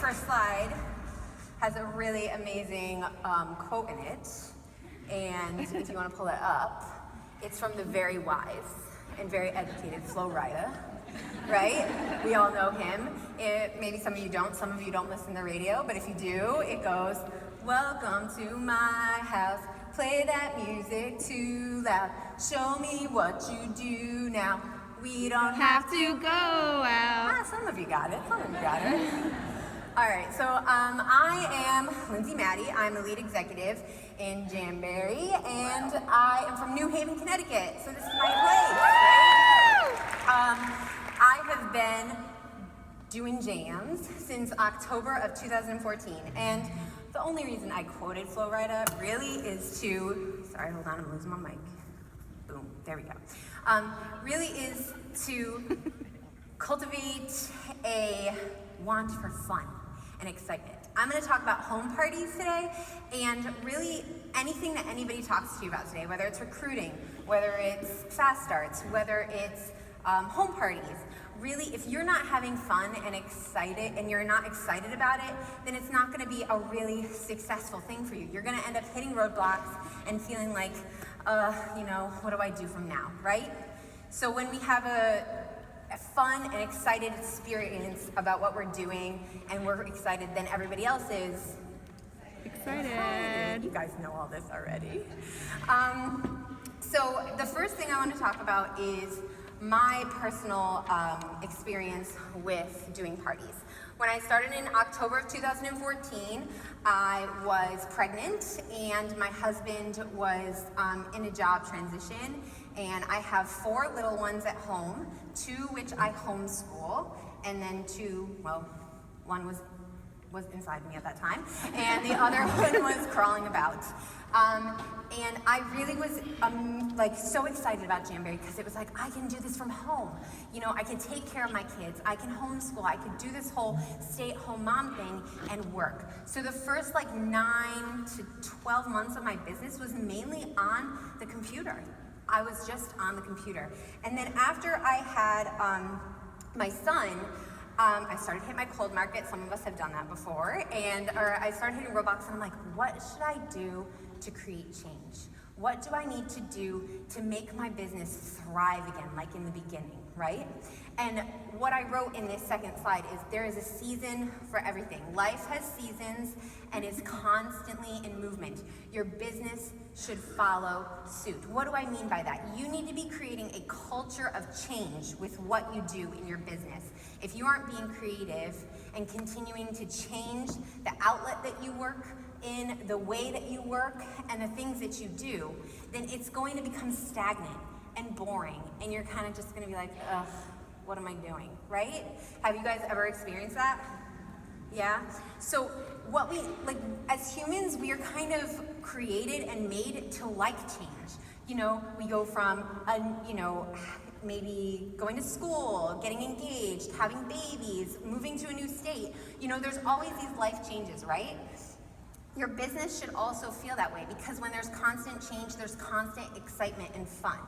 first slide has a really amazing quote in it, and if you want to pull it up, it's from the very wise and very educated Flo Rida, right? We all know him. Maybe some of you don't listen to the radio, but if you do, it goes, "Welcome to my house, play that music too loud, show me what you do now, we don't have to go out." Some of you got it, All right, so I am Lindsey Mattei. I'm the lead executive in Jamberry, and I am from New Haven, Connecticut, so this is my place, right? I have been doing jams since October of 2014, and the only reason I quoted Flo Rida really is to, sorry, hold on, I'm losing my mic. Boom, there we go. Really is to cultivate a want for fun and excitement. I'm going to talk about home parties today, and really anything that anybody talks to you about today, whether it's recruiting, whether it's fast starts, whether it's home parties. Really, if you're not having fun and excited, and you're not excited about it, then it's not going to be a really successful thing for you. You're going to end up hitting roadblocks and feeling like, what do I do from now, right? So when we have a fun and excited experience about what we're doing, and we're excited, then everybody else is excited. You guys know all this already. So the first thing I want to talk about is my personal experience with doing parties. When I started in October of 2014, I was pregnant, and my husband was in a job transition, and I have 4 little ones at home, 2 which I homeschool, and then 2, well, one was inside me at that time, and the other one was crawling about. And I really was so excited about Jamberry because it was like, I can do this from home. I can take care of my kids, I can homeschool, I could do this whole stay-at-home mom thing and work. So the first 9 to 12 months of my business was mainly on the computer. I was just on the computer. And then after I had my son, I started hitting my cold market. Some of us have done that before. Or I started hitting roadblocks, and I'm like, what should I do to create change? What do I need to do to make my business thrive again, like in the beginning, right? And what I wrote in this second slide is there is a season for everything. Life has seasons and is constantly in movement. Your business should follow suit. What do I mean by that? You need to be creating a culture of change with what you do in your business. If you aren't being creative and continuing to change the outlet that you work in, the way that you work, and the things that you do, then it's going to become stagnant and boring, and you're kind of just going to be like, ugh, what am I doing, right? Have you guys ever experienced that? Yeah? So what we, as humans, we are kind of created and made to like change. We go from, maybe going to school, getting engaged, having babies, moving to a new state. There's always these life changes, right? Your business should also feel that way, because when there's constant change, there's constant excitement and fun.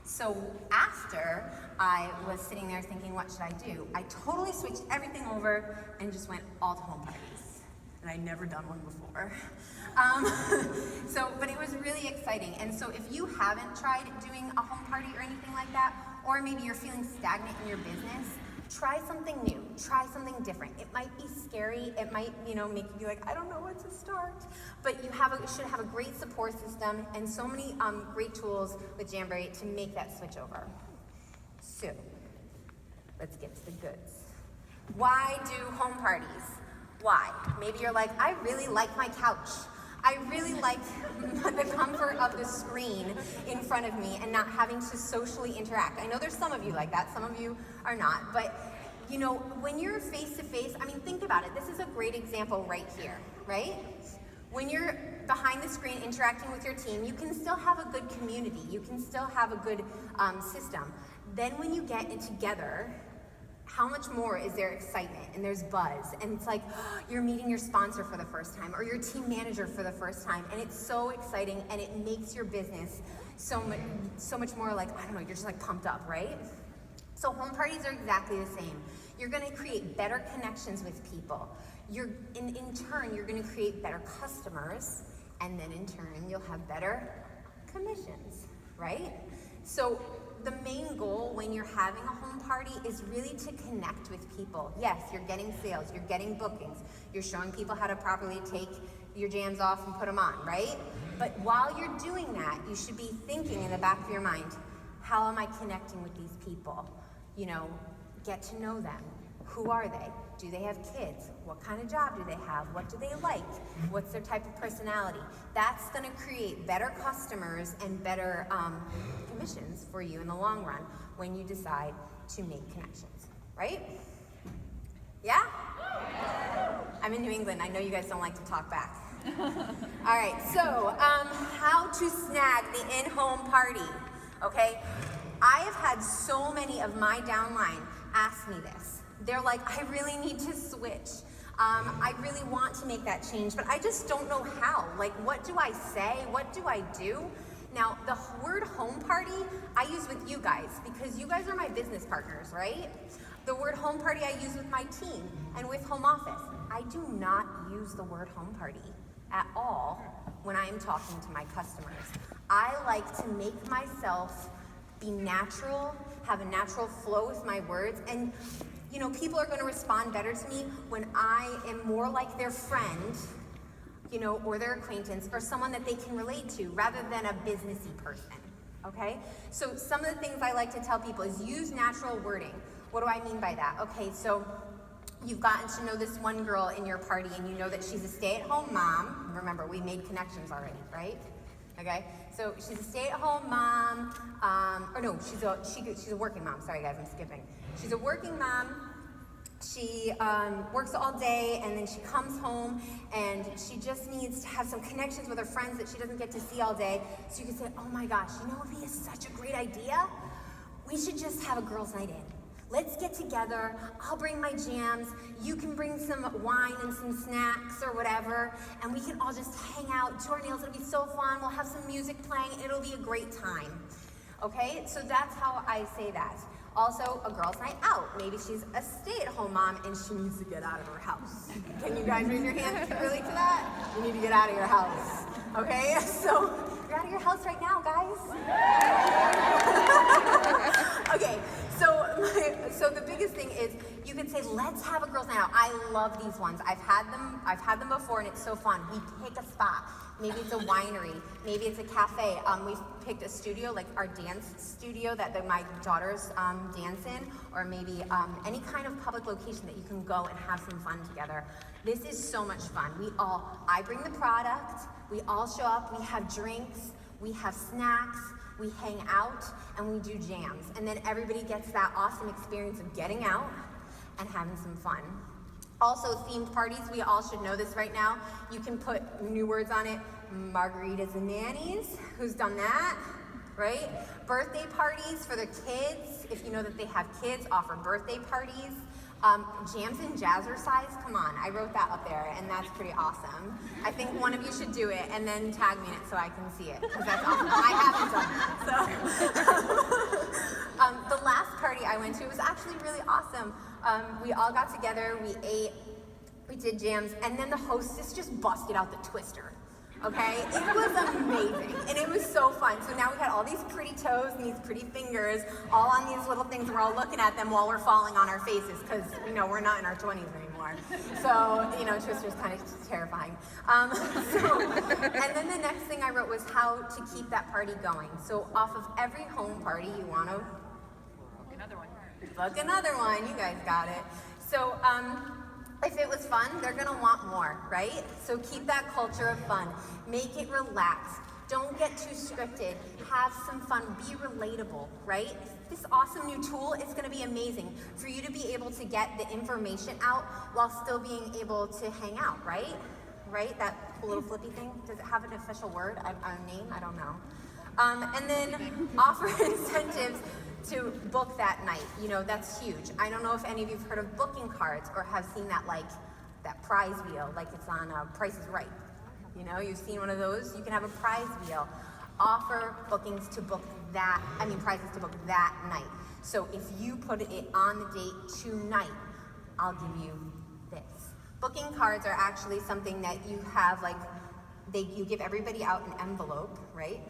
So after I was sitting there thinking, what should I do? I totally switched everything over and just went all to home parties. And I'd never done one before. But it was really exciting. And so if you haven't tried doing a home party or anything like that, or maybe you're feeling stagnant in your business, try something new, try something different. It might be scary, it might, make you be like, I don't know what to start. But you should have a great support system and so many great tools with Jamberry to make that switch over. So, let's get to the goods. Why do home parties? Why? Maybe you're like, I really like my couch. I really like the comfort of the screen in front of me and not having to socially interact. I know there's some of you like that, some of you are not, but when you're face to face, think about it. This is a great example right here, right? When you're behind the screen interacting with your team, you can still have a good community. You can still have a good system. Then when you get it together, how much more is there excitement and there's buzz, and it's like you're meeting your sponsor for the first time or your team manager for the first time, and it's so exciting, and it makes your business so much more you're just pumped up, right? So home parties are exactly the same. You're going to create better connections with people. In turn, you're going to create better customers, and then in turn, you'll have better commissions, right? So the main goal when you're having a home party is really to connect with people. Yes, you're getting sales, you're getting bookings, you're showing people how to properly take your jams off and put them on, right? But while you're doing that, you should be thinking in the back of your mind, how am I connecting with these people? You know, get to know them. Who are they? Do they have kids? What kind of job do they have? What do they like? What's their type of personality? That's going to create better customers and better commissions for you in the long run when you decide to make connections, right? Yeah? I'm in New England. I know you guys don't like to talk back. All right, so how to snag the in-home party, okay? I have had so many of my downline ask me this. They're like, I really need to switch. I really want to make that change, but I just don't know how. Like, what do I say? What do I do? Now, the word home party, I use with you guys because you guys are my business partners, right? The word home party I use with my team and with home office. I do not use the word home party at all when I am talking to my customers. I like to make myself be natural, have a natural flow with my words, and you know, people are going to respond better to me when I am more like their friend, you know, or their acquaintance, or someone that they can relate to, rather than a businessy person, okay? So some of the things I like to tell people is use natural wording. What do I mean by that? Okay, so you've gotten to know this one girl in your party, and you know that she's a stay-at-home mom. Remember, we made connections already, right? Okay, so she's a stay-at-home mom, she's a working mom. Sorry guys, I'm skipping. She's a working mom. She works all day, and then she comes home, and she just needs to have some connections with her friends that she doesn't get to see all day. So you can say, oh my gosh, you know what would be such a great idea? We should just have a girls' night in. Let's get together, I'll bring my jams, you can bring some wine and some snacks or whatever, and we can all just hang out, do our nails, it'll be so fun, we'll have some music playing, it'll be a great time. Okay, so that's how I say that. Also, a girls' night out. Maybe she's a stay-at-home mom and she needs to get out of her house. Can you guys raise your hands if you relate to that? You need to get out of your house. Okay, so you're out of your house right now, guys. Okay, so the biggest thing is you can say, let's have a girls' night out. I love these ones. I've had them before, and it's so fun. We pick a spot. Maybe it's a winery. Maybe it's a cafe. We've picked a studio, like our dance studio that my daughters dance in, or maybe any kind of public location that you can go and have some fun together. This is so much fun. I bring the product. We all show up. We have drinks. We have snacks. We hang out, and we do jams. And then everybody gets that awesome experience of getting out and having some fun. Also, themed parties, we all should know this right now. You can put new words on it, margaritas and nannies. Who's done that, right? Birthday parties for the kids. If you know that they have kids, offer birthday parties. Jams and jazzercise, come on, I wrote that up there, and that's pretty awesome. I think one of you should do it, and then tag me in it so I can see it, because that's awesome. I haven't done that, so. The last party I went to was actually really awesome. We all got together, we ate, we did jams, and then the hostess just busted out the twister. Okay, it was amazing, and it was so fun. So now we had all these pretty toes and these pretty fingers, all on these little things. We're all looking at them while we're falling on our faces, because we're not in our 20s anymore. So Twister's kind of terrifying. And then the next thing I wrote was how to keep that party going. So off of every home party, you want to book another one. You guys got it. So. If it was fun, they're gonna want more, right? So keep that culture of fun. Make it relaxed. Don't get too scripted. Have some fun. Be relatable, right? This awesome new tool is gonna be amazing for you to be able to get the information out while still being able to hang out, right? Right? That little flippy thing. Does it have an official word, a name? I don't know. And then offer incentives to book that night. That's huge. I don't know if any of you have heard of booking cards or have seen that prize wheel, like it's on Price is Right. You've seen one of those. You can have a prize wheel. Offer bookings to book prizes to book that night. So if you put it on the date tonight, I'll give you this. Booking cards are actually something that you have, like, you give everybody out an envelope, right?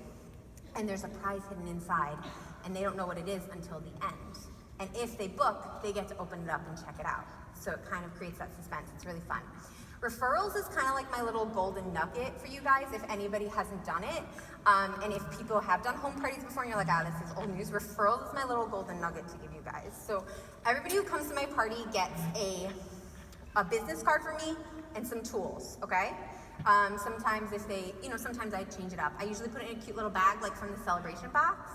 And there's a prize hidden inside, and they don't know what it is until the end. And if they book, they get to open it up and check it out. So it kind of creates that suspense. It's really fun. Referrals is kind of like my little golden nugget for you guys if anybody hasn't done it. And if people have done home parties before and you're like, this is old news, referrals is my little golden nugget to give you guys. So everybody who comes to my party gets a business card from me and some tools, okay? Sometimes if they, sometimes I change it up. I usually put it in a cute little bag like from the celebration box,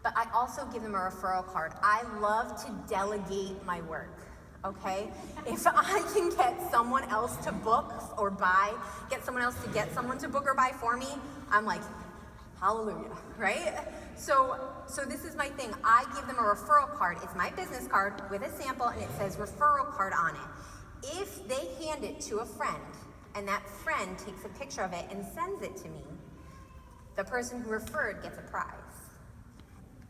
but I also give them a referral card. I love to delegate my work. Okay? If I can get someone else to book or buy, get someone else to get someone to book or buy for me, I'm like, hallelujah, right? So this is my thing. I give them a referral card. It's my business card with a sample and it says referral card on it. If they hand it to a friend and that friend takes a picture of it and sends it to me, the person who referred gets a prize.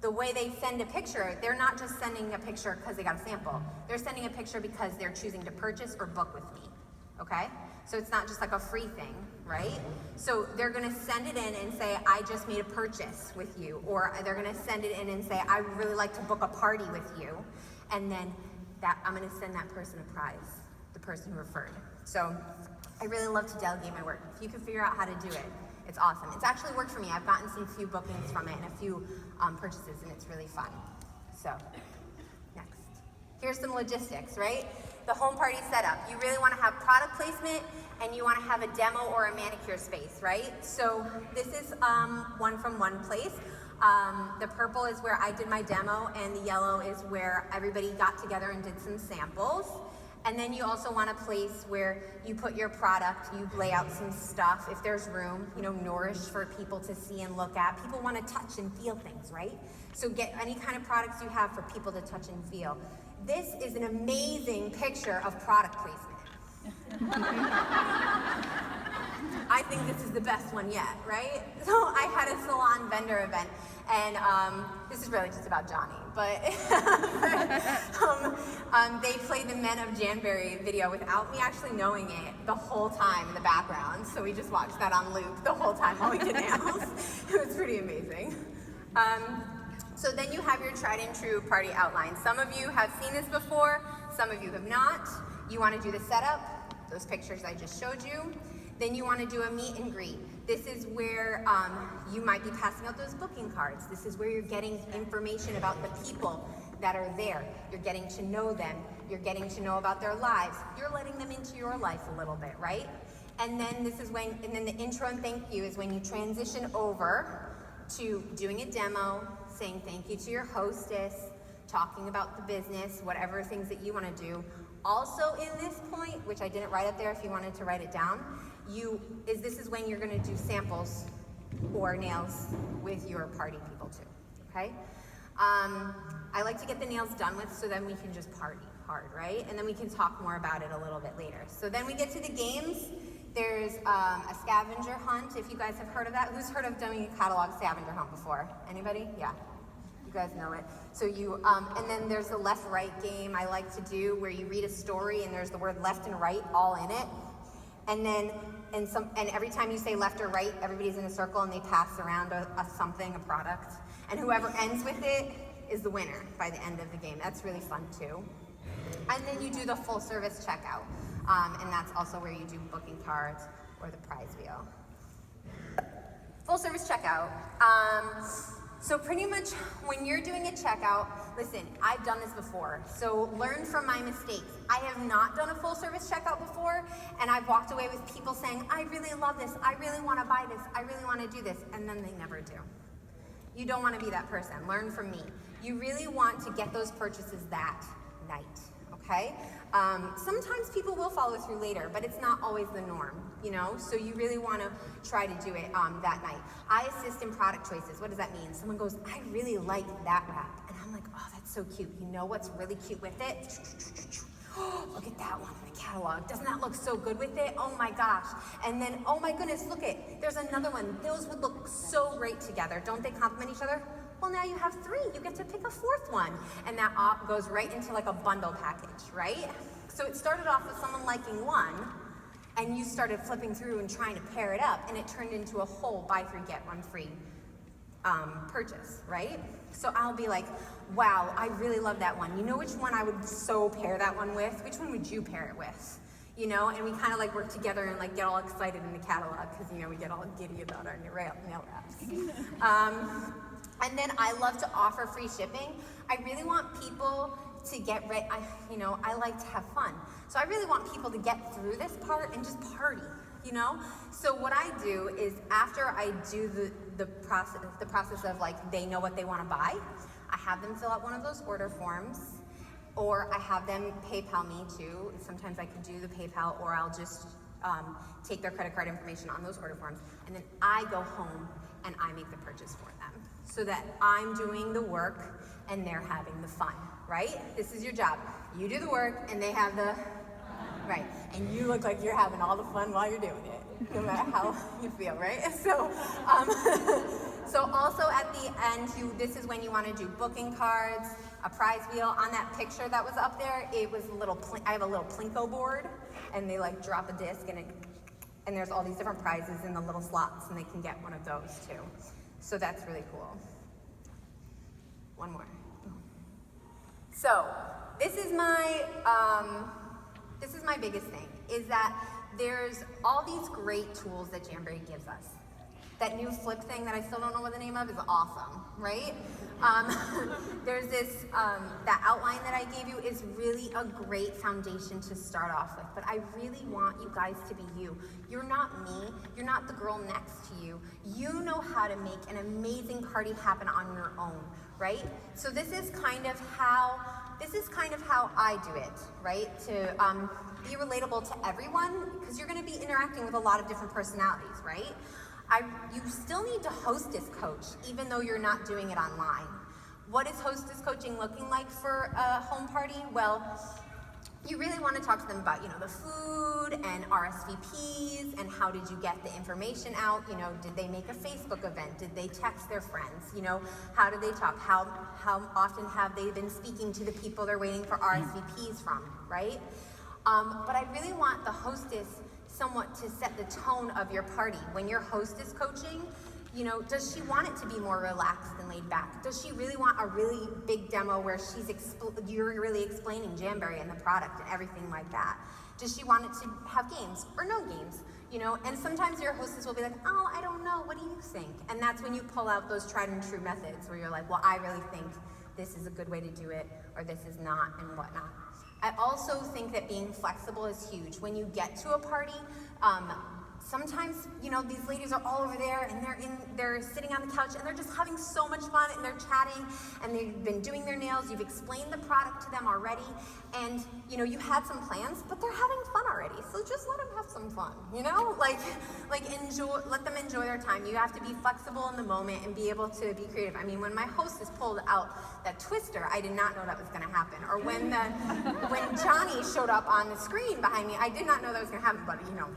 The way they send a picture, they're not just sending a picture because they got a sample. They're sending a picture because they're choosing to purchase or book with me, okay? So it's not just like a free thing, right? So they're gonna send it in and say, I just made a purchase with you. Or they're gonna send it in and say, I would really like to book a party with you. And then I'm gonna send that person a prize, the person who referred. So I really love to delegate my work. If you can figure out how to do it, it's awesome. It's actually worked for me. I've gotten some few bookings from it and a few purchases, and it's really fun. So, next. Here's some logistics, right? The home party setup. You really want to have product placement, and you want to have a demo or a manicure space, right? So this is one from one place. The purple is where I did my demo, and the yellow is where everybody got together and did some samples. And then you also want a place where you put your product, you lay out some stuff, if there's room, Nourish for people to see and look at. People want to touch and feel things, right? So get any kind of products you have for people to touch and feel. This is an amazing picture of product placement. I think this is the best one yet, right? So I had a salon vendor event, and this is really just about Johnny, but they played the Men of Janbury video without me actually knowing it the whole time in the background. So we just watched that on loop the whole time while we did nails. It was pretty amazing. So then you have your tried and true party outline. Some of you have seen this before, some of you have not. You want to do the setup, those pictures I just showed you. Then you want to do a meet and greet. This is where you might be passing out those booking cards. This is where you're getting information about the people that are there. You're getting to know them. You're getting to know about their lives. You're letting them into your life a little bit, right? And then the intro and thank you is when you transition over to doing a demo, saying thank you to your hostess, talking about the business, whatever things that you want to do. Also in this point, which I didn't write up there if you wanted to write it down, this is when you're going to do samples or nails with your party people too, okay? I like to get the nails done with so then we can just party hard, right? And then we can talk more about it a little bit later. So then we get to the games. There's a scavenger hunt, if you guys have heard of that. Who's heard of doing a catalog scavenger hunt before? Anybody? Yeah. You guys know it. So and then there's a left-right game I like to do where you read a story and there's the word left and right all in it. And then, and every time you say left or right, everybody's in a circle and they pass around a product. And whoever ends with it is the winner by the end of the game. That's really fun too. And then you do the full service checkout. And that's also where you do booking cards or the prize wheel. Full service checkout. So pretty much when you're doing a checkout, listen, I've done this before, so learn from my mistakes. I have not done a full service checkout before, and I've walked away with people saying, I really love this, I really want to buy this, I really want to do this, and then they never do. You don't want to be that person. Learn from me. You really want to get those purchases that night, okay? Sometimes people will follow through later, but it's not always the norm, so you really want to try to do it that night. I assist in product choices. What does that mean? Someone goes, I really like that wrap, and I'm like, oh, that's so cute. You know what's really cute with it? Oh, look at that one in the catalog. Doesn't that look so good with it? Oh my gosh. And then, oh my goodness, there's another one. Those would look so great together. Don't they complement each other? Well, now you have 3, you get to pick a 4th one. And that goes right into like a bundle package, right? So it started off with someone liking one, and you started flipping through and trying to pair it up, and it turned into a whole buy 3, get 1 free purchase, right? So I'll be like, wow, I really love that one. You know which one I would so pair that one with? Which one would you pair it with? You know, and we kind of like work together and like get all excited in the catalog because, you know, we get all giddy about our nail wraps. And then I love to offer free shipping. I really want people to get ready. I like to have fun. So I really want people to get through this part and just party, you know? So what I do is after I do the process of like, they know what they want to buy, I have them fill out one of those order forms, or I have them PayPal me too. Sometimes I could do the PayPal, or I'll just take their credit card information on those order forms, and then I go home and I make the purchase for them, so that I'm doing the work and they're having the fun, right? This is your job. You do the work and they have the, right, and you look like you're having all the fun while you're doing it, no matter how you feel, right? So, so also at the end, this is when you want to do booking cards, a prize wheel. On that picture that was up there, it was a little, I have a little Plinko board, and they like drop a disc, and there's all these different prizes in the little slots, and they can get one of those too. So that's really cool. One more. So this is my biggest thing, is that there's all these great tools that Jamboree gives us. That new flip thing that I still don't know what the name of is awesome, right? There's this, that outline that I gave you is really a great foundation to start off with, but I really want you guys to be you. You're not me, you're not the girl next to you. You know how to make an amazing party happen on your own, right? So this is kind of how I do it, right? To be relatable to everyone, because you're gonna be interacting with a lot of different personalities, right? You still need to hostess coach, even though you're not doing it online. What is hostess coaching looking like for a home party? Well, you really want to talk to them about, you know, the food and RSVPs and how did you get the information out? You know, did they make a Facebook event? Did they text their friends? You know, how did they talk? How often have they been speaking to the people they're waiting for RSVPs from, right? But I really want the hostess somewhat to set the tone of your party. When you're hostess coaching, you know, does she want it to be more relaxed and laid back? Does she really want a really big demo where you're really explaining Jamboree and the product and everything like that? Does she want it to have games or no games? You know, and sometimes your hostess will be like, oh, I don't know, what do you think? And that's when you pull out those tried and true methods where you're like, well, I really think this is a good way to do it, or this is not, and whatnot. I also think that being flexible is huge. When you get to a party, sometimes, you know, these ladies are all over there and they're sitting on the couch and they're just having so much fun and they're chatting and they've been doing their nails. You've explained the product to them already, and you know, you had some plans, but they're having fun already. So just let them have some fun, you know, like let them enjoy their time. You have to be flexible in the moment and be able to be creative. I mean, when my hostess pulled out that twister, I did not know that was going to happen. Or when Johnny showed up on the screen behind me, I did not know that was going to happen. But you know,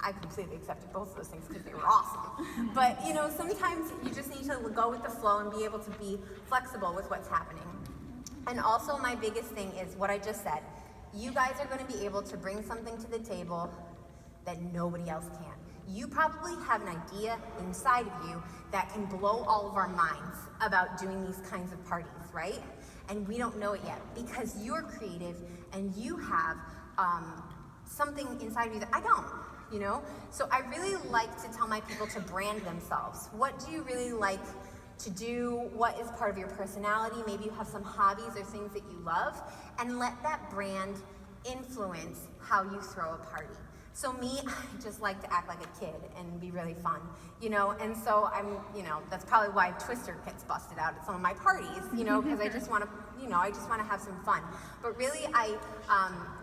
I completely accepted both of those things because they were awesome. But you know, sometimes you just need to go with the flow and be able to be flexible with what's happening. And also my biggest thing is what I just said. You guys are going to be able to bring something to the table that nobody else can. You probably have an idea inside of you that can blow all of our minds about doing these kinds of parties, right? And we don't know it yet because you're creative and you have something inside of you that I don't. You know, so I really like to tell my people to brand themselves. What do you really like to do? What is part of your personality? Maybe you have some hobbies or things that you love, and let that brand influence how you throw a party. So me, I just like to act like a kid and be really fun, you know, and so that's probably why Twister gets busted out at some of my parties, you know, because I just want to have some fun. But really,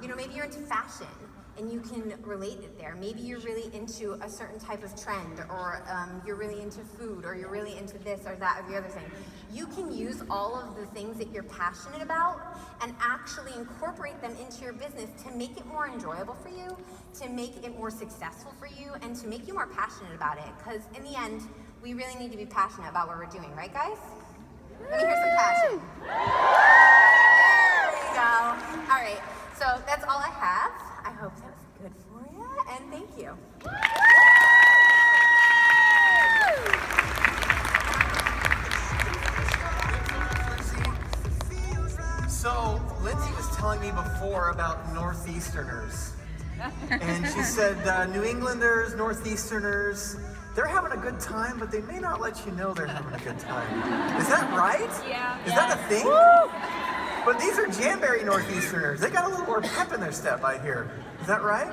maybe you're into fashion, and you can relate it there. Maybe you're really into a certain type of trend, or you're really into food, or you're really into this or that or the other thing. You can use all of the things that you're passionate about and actually incorporate them into your business to make it more enjoyable for you, to make it more successful for you, and to make you more passionate about it. Because in the end, we really need to be passionate about what we're doing, right guys? Let me hear some passion. There we go. All right, so that's all I have. I hope that was good for you, and thank you. So, Lindsey was telling me before about Northeasterners. And she said New Englanders, Northeasterners, they're having a good time, but they may not let you know they're having a good time. Is that right? Yeah. Is that a thing? But these are Janbury Northeasterners. They got a little more pep in their step, I hear. Is that right?